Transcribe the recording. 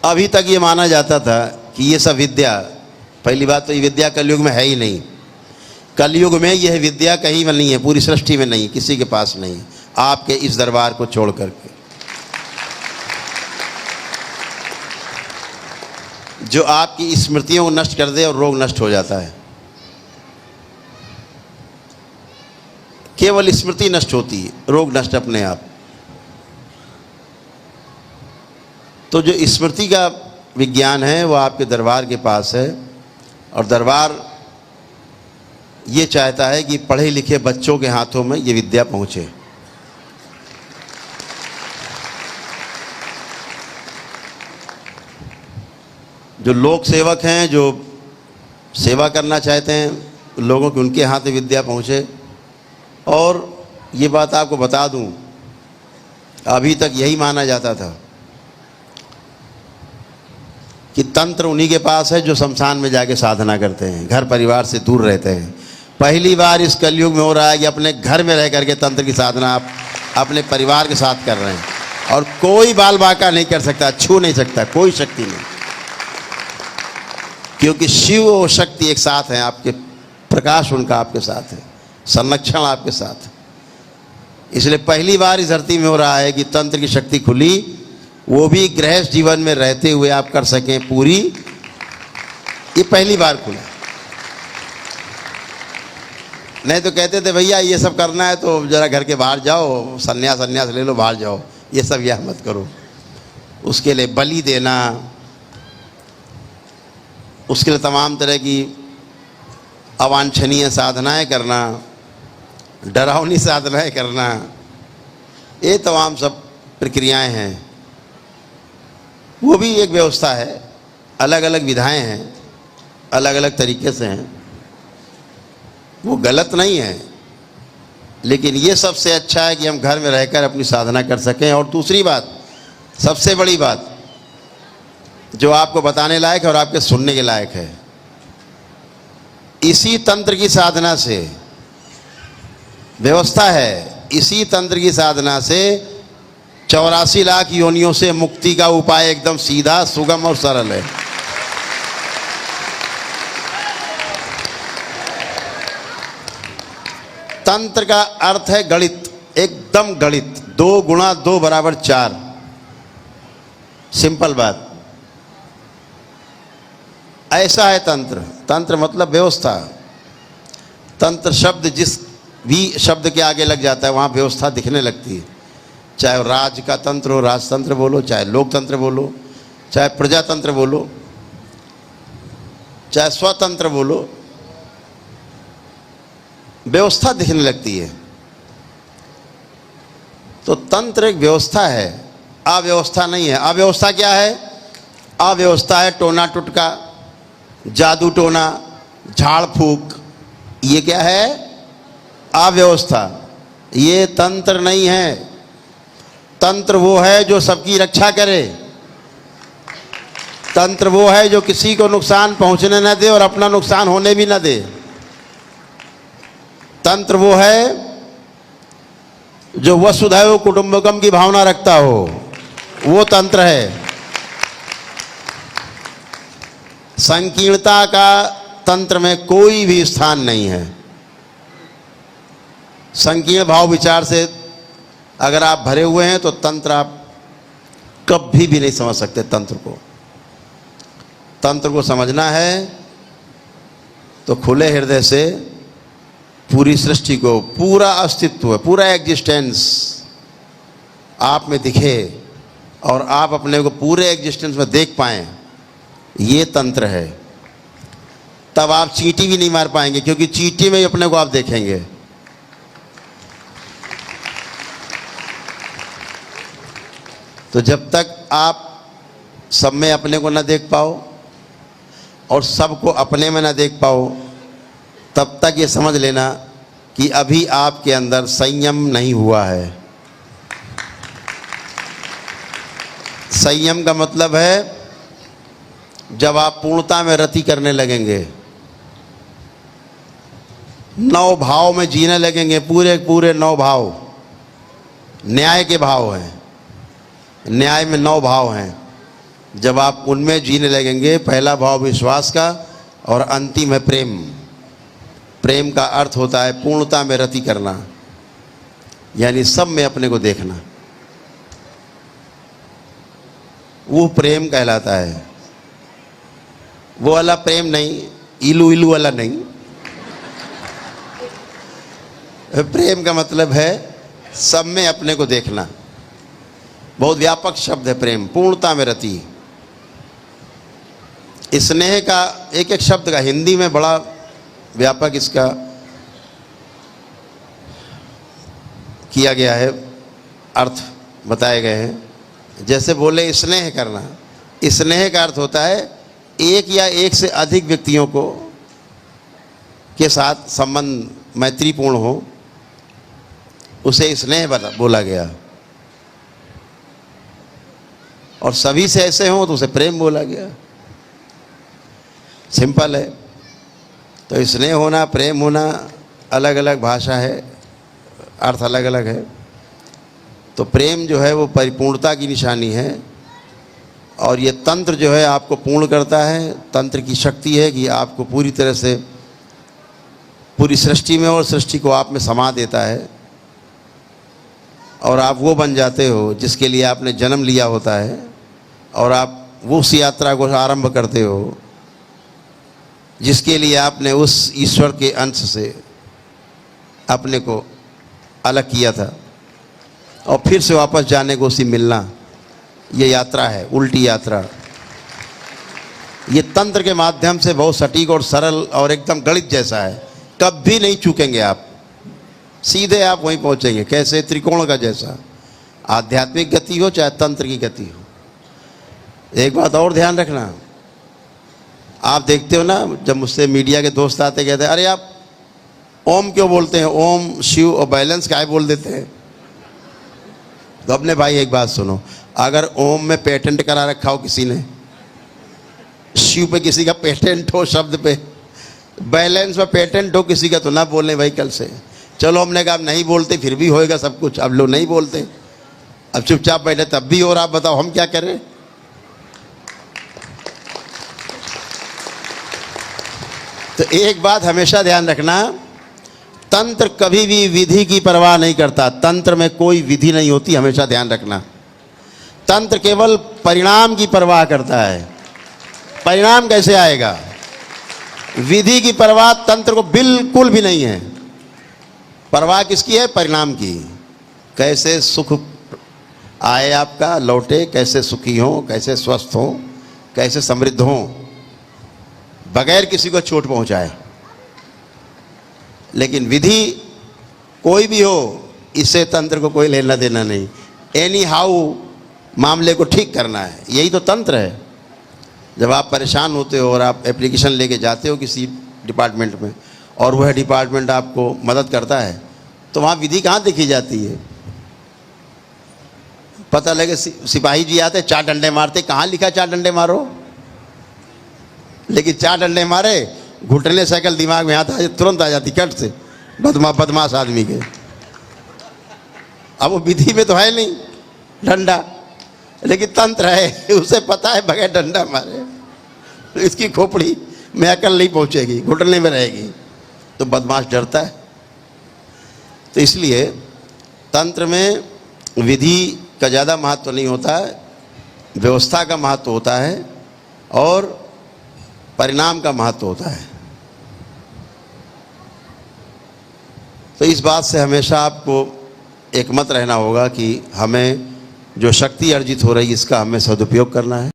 अभी तक ये माना जाता था कि ये सब विद्या, पहली बात तो ये विद्या कलयुग में है ही नहीं। कलयुग में यह विद्या कहीं में नहीं है, पूरी सृष्टि में नहीं, किसी के पास नहीं, आपके इस दरबार को छोड़ करके। जो आपकी स्मृतियों को नष्ट कर दे और रोग नष्ट हो जाता है। केवल स्मृति नष्ट होती है, रोग नष्ट अपने आप। तो जो स्मृति का विज्ञान है वो आपके दरबार के पास है, और दरबार ये चाहता है कि पढ़े लिखे बच्चों के हाथों में ये विद्या पहुंचे। जो लोक सेवक हैं, जो सेवा करना चाहते हैं लोगों की, उनके हाथ में विद्या पहुंचे। और ये बात आपको बता दूं, अभी तक यही माना जाता था कि तंत्र उन्हीं के पास है जो शमशान में जाके साधना करते हैं, घर परिवार से दूर रहते हैं। पहली बार इस कलयुग में हो रहा है कि अपने घर में रह करके तंत्र की साधना आप अपने परिवार के साथ कर रहे हैं, और कोई बाल बाका नहीं कर सकता, छू नहीं सकता, कोई शक्ति नहीं, क्योंकि शिव और शक्ति एक साथ हैं। आपके प्रकाश उनका आपके साथ है, संरक्षण आपके साथ है। इसलिए पहली बार इस धरती में हो रहा है कि तंत्र की शक्ति खुली, वो भी गृहस्थ जीवन में रहते हुए आप कर सकें पूरी। ये पहली बार खुला। नहीं तो कहते थे भैया ये सब करना है तो जरा घर के बाहर जाओ, सन्यास ले लो, बाहर जाओ, ये सब यह मत करो। उसके लिए बलि देना, उसके लिए तमाम तरह की अवांछनीय साधनाएं करना, डरावनी साधनाएं करना, ये तमाम सब प्रक्रियाएं हैं। वो भी एक व्यवस्था है, अलग अलग विधाएं हैं, अलग अलग तरीके से हैं, वो गलत नहीं है। लेकिन ये सबसे अच्छा है कि हम घर में रहकर अपनी साधना कर सकें। और दूसरी बात, सबसे बड़ी बात जो आपको बताने लायक है और आपके सुनने के लायक है, इसी तंत्र की साधना से व्यवस्था है, इसी तंत्र की साधना से 84 लाख योनियों से मुक्ति का उपाय एकदम सीधा, सुगम और सरल है। तंत्र का अर्थ है गणित, एकदम गणित। 2 गुणा 2 बराबर 4, सिंपल बात। ऐसा है तंत्र। तंत्र मतलब व्यवस्था। तंत्र शब्द जिस भी शब्द के आगे लग जाता है वहाँ व्यवस्था दिखने लगती है। चाहे राज का तंत्र हो, राजतंत्र बोलो, चाहे लोकतंत्र बोलो, चाहे प्रजातंत्र बोलो, चाहे स्वतंत्र बोलो, व्यवस्था दिखने लगती है। तो तंत्र एक व्यवस्था है, अव्यवस्था नहीं है। अव्यवस्था क्या है? अव्यवस्था है टोना टुटका, जादू टोना, झाड़ फूक, ये क्या है? अव्यवस्था। ये तंत्र नहीं है। तंत्र वो है जो सबकी रक्षा करे। तंत्र वो है जो किसी को नुकसान पहुंचने न दे और अपना नुकसान होने भी न दे। तंत्र वो है जो वसुधैव कुटुंबकम की भावना रखता हो, वो तंत्र है। संकीर्णता का तंत्र में कोई भी स्थान नहीं है। संकीर्ण भाव विचार से अगर आप भरे हुए हैं तो तंत्र आप कभी भी नहीं समझ सकते। तंत्र को समझना है तो खुले हृदय से पूरी सृष्टि को, पूरा अस्तित्व, पूरा एग्जिस्टेंस आप में दिखे और आप अपने को पूरे एग्जिस्टेंस में देख पाएं, ये तंत्र है। तब आप चींटी भी नहीं मार पाएंगे, क्योंकि चींटी में ही अपने को आप देखेंगे। तो जब तक आप सब में अपने को न देख पाओ और सबको अपने में न देख पाओ, तब तक ये समझ लेना कि अभी आपके अंदर संयम नहीं हुआ है। संयम का मतलब है जब आप पूर्णता में रति करने लगेंगे, 9 भाव में जीने लगेंगे, पूरे पूरे 9 भाव न्याय के भाव हैं। न्याय में 9 भाव हैं। जब आप उनमें जीने लगेंगे, पहला भाव विश्वास का और अंतिम है प्रेम। प्रेम का अर्थ होता है पूर्णता में रति करना, यानी सब में अपने को देखना, वो प्रेम कहलाता है। वो वाला प्रेम नहीं, इलू इलू वाला नहीं। प्रेम का मतलब है सब में अपने को देखना। बहुत व्यापक शब्द है प्रेम, पूर्णता में रति। स्नेह का एक एक शब्द का हिंदी में बड़ा व्यापक इसका किया गया है, अर्थ बताए गए हैं। जैसे बोले स्नेह करना, स्नेह का अर्थ होता है एक या एक से अधिक व्यक्तियों को के साथ संबंध मैत्रीपूर्ण हो, उसे स्नेह बोला गया। और सभी से ऐसे हो तो उसे प्रेम बोला गया। सिंपल है। तो स्नेह होना, प्रेम होना अलग अलग भाषा है, अर्थ अलग अलग है। तो प्रेम जो है वो परिपूर्णता की निशानी है, और ये तंत्र जो है आपको पूर्ण करता है। तंत्र की शक्ति है कि आपको पूरी तरह से पूरी सृष्टि में और सृष्टि को आप में समा देता है, और आप वो बन जाते हो जिसके लिए आपने जन्म लिया होता है, और आप वो उस यात्रा को आरंभ करते हो जिसके लिए आपने उस ईश्वर के अंश से अपने को अलग किया था, और फिर से वापस जाने को उसी मिलना। ये यात्रा है, उल्टी यात्रा। ये तंत्र के माध्यम से बहुत सटीक और सरल और एकदम गणित जैसा है। कभी नहीं चूकेंगे आप, सीधे आप वहीं पहुंचेंगे। कैसे? त्रिकोण का जैसा। आध्यात्मिक गति हो चाहे तंत्र की गति हो। एक बात और ध्यान रखना, आप देखते हो ना, जब मुझसे मीडिया के दोस्त आते कहते हैं अरे आप ओम क्यों बोलते हैं, ओम शिव और बैलेंस क्या बोल देते हैं। तो अपने भाई एक बात सुनो, अगर ओम में पेटेंट करा रखा हो किसी ने, शिव पे किसी का पेटेंट हो शब्द पे, बैलेंस में पेटेंट हो किसी का, तो ना बोलने भाई कल से। चलो हमने कहा नहीं बोलते, फिर भी होएगा सब कुछ। अब लोग नहीं बोलते, अब चुपचाप बैठे तब भी। और आप बताओ हम क्या करें? तो एक बात हमेशा ध्यान रखना, तंत्र कभी भी विधि की परवाह नहीं करता। तंत्र में कोई विधि नहीं होती, हमेशा ध्यान रखना। तंत्र केवल परिणाम की परवाह करता है। परिणाम कैसे आएगा? विधि की परवाह तंत्र को बिल्कुल भी नहीं है। परवाह किसकी है? परिणाम की। कैसे सुख आए आपका, लौटे, कैसे सुखी हो, कैसे स्वस्थ हो, कैसे समृद्ध हो, बगैर किसी को चोट पहुंचाए। लेकिन विधि कोई भी हो, इससे तंत्र को कोई लेना देना नहीं। एनी हाउ मामले को ठीक करना है, यही तो तंत्र है। जब आप परेशान होते हो और आप एप्लीकेशन लेके जाते हो किसी डिपार्टमेंट में, और वह डिपार्टमेंट आपको मदद करता है, तो वहाँ विधि कहाँ देखी जाती है? पता लगे सिपाही जी आते, 4 डंडे मारते, कहाँ लिखा 4 डंडे मारो? लेकिन 4 डंडे मारे, घुटने साइकिल दिमाग में आता है, तुरंत आ जाती कट से, बदमाश आदमी के। अब वो विधि में तो है नहीं डंडा, लेकिन तंत्र है, उसे पता है बगैर डंडा मारे इसकी खोपड़ी में अकल नहीं पहुंचेगी, घुटने में रहेगी। तो बदमाश डरता है। तो इसलिए तंत्र में विधि का ज़्यादा महत्व नहीं होता है, व्यवस्था का महत्व होता है और परिणाम का महत्व होता है। तो इस बात से हमेशा आपको एकमत रहना होगा कि हमें जो शक्ति अर्जित हो रही है इसका हमें सदुपयोग करना है।